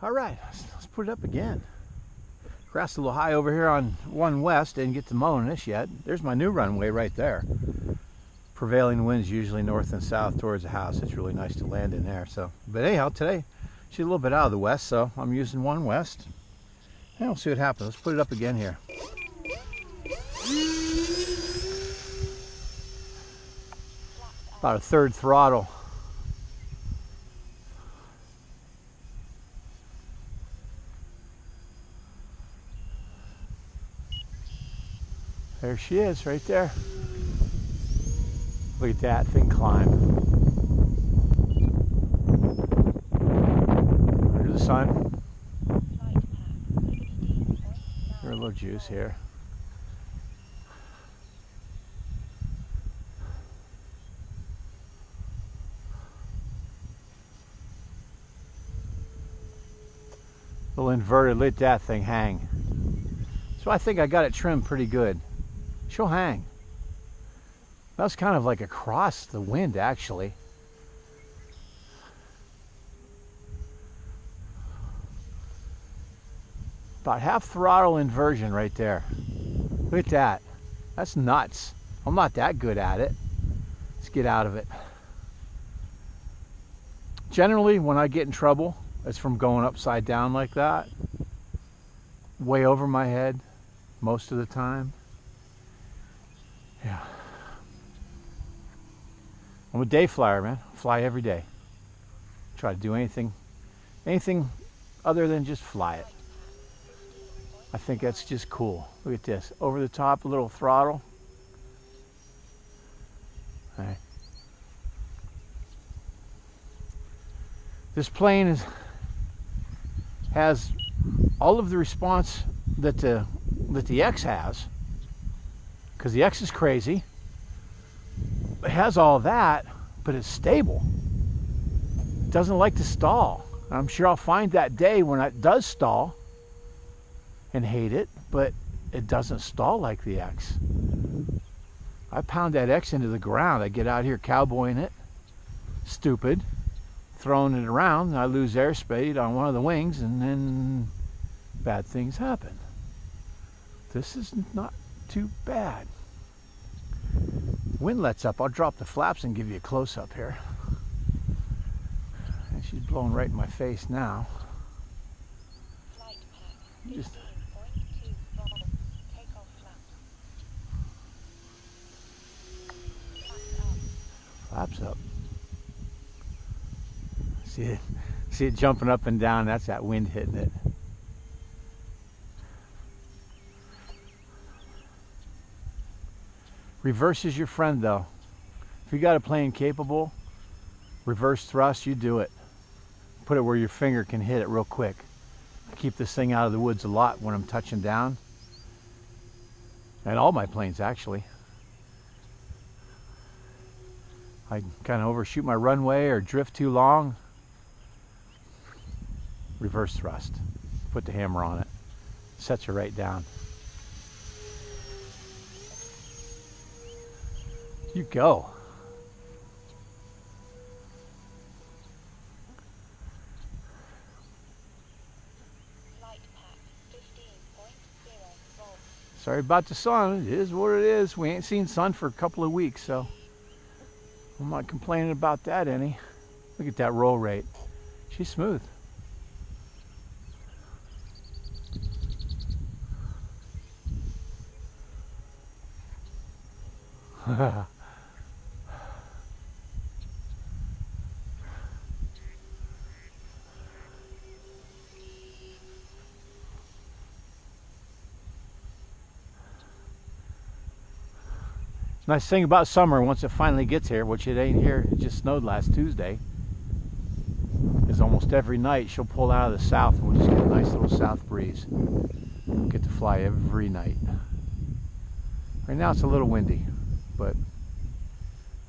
All right, let's put it up again. Grass a little high over here on 1 West. Didn't get to mowing this yet. There's my new runway right there. Prevailing winds usually north and south towards the house. It's really nice to land in there. So, but anyhow, today she's a little bit out of the west, so I'm using 1 West. And we'll see what happens. Let's put it up again here. About a 1/3 throttle. There she is, right there. Look at that thing climb. Under the sun. Give her a little juice here. Little inverted, let that thing hang. So I think I got it trimmed pretty good. She'll hang. That was kind of like across the wind, actually. About half throttle inversion right there. Look at that. That's nuts. I'm not that good at it. Let's get out of it. Generally, when I get in trouble, it's from going upside down like that. Way over my head most of the time. Yeah. I'm a day flyer, man. Fly every day. Try to do anything other than just fly it. I think that's just cool. Look at this. Over the top, a little throttle. All right. This plane has all of the response that the X has, because the X is crazy. It has all that, but it's stable. It doesn't like to stall. I'm sure I'll find that day when it does stall and hate it, but it doesn't stall like the X. I pound that X into the ground. I get out here cowboying it, stupid, throwing it around, and I lose airspeed on one of the wings, and then bad things happen. This is not too bad. Wind lets up. I'll drop the flaps and give you a close-up here. And she's blowing right in my face now. Just flaps up. See it jumping up and down. That's that wind hitting it. Reverse is your friend, though. If you got a plane capable, reverse thrust, you do it. Put it where your finger can hit it real quick. I keep this thing out of the woods a lot when I'm touching down. And all my planes, actually. I kind of overshoot my runway or drift too long. Reverse thrust. Put the hammer on it. Sets you right down. You go. Sorry about the sun. It is what it is. We ain't seen sun for a couple of weeks, so I'm not complaining about that any. Look at that roll rate. She's smooth. Nice thing about summer, once it finally gets here, which it ain't here, it just snowed last Tuesday, is almost every night she'll pull out of the south and we'll just get a nice little south breeze. We'll get to fly every night. Right now it's a little windy, but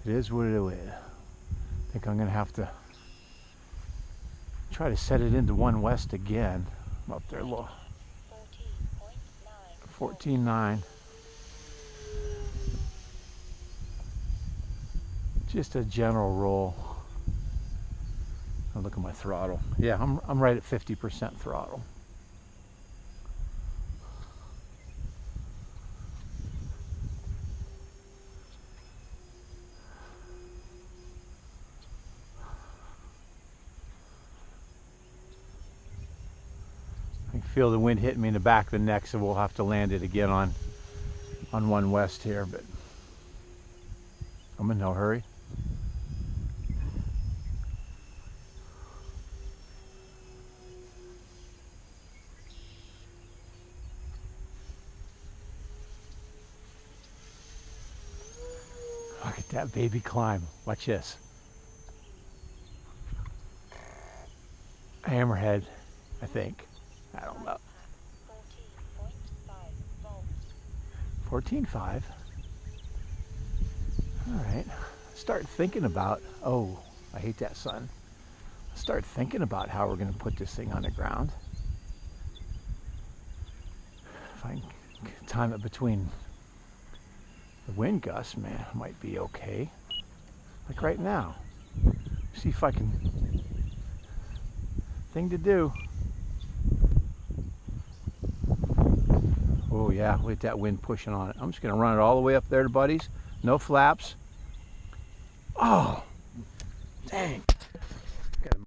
it is what it is. I think I'm going to have to try to set it into 1 West again. I'm up there a little. 14.9. Just a general roll. I'll look at my throttle. Yeah, I'm right at 50% throttle. I can feel the wind hitting me in the back of the neck, so we'll have to land it again on 1 west here, but I'm in no hurry. Look at that baby climb. Watch this. Hammerhead, I think. I don't know. 14.5. All right. Start thinking about, oh, I hate that sun. Start thinking about how we're going to put this thing on the ground. If I can time it between the wind gusts, man, it might be okay. Like right now. See if I can. Thing to do. Oh yeah, with that wind pushing on it. I'm just gonna run it all the way up there to Buddy's. No flaps. Oh, dang.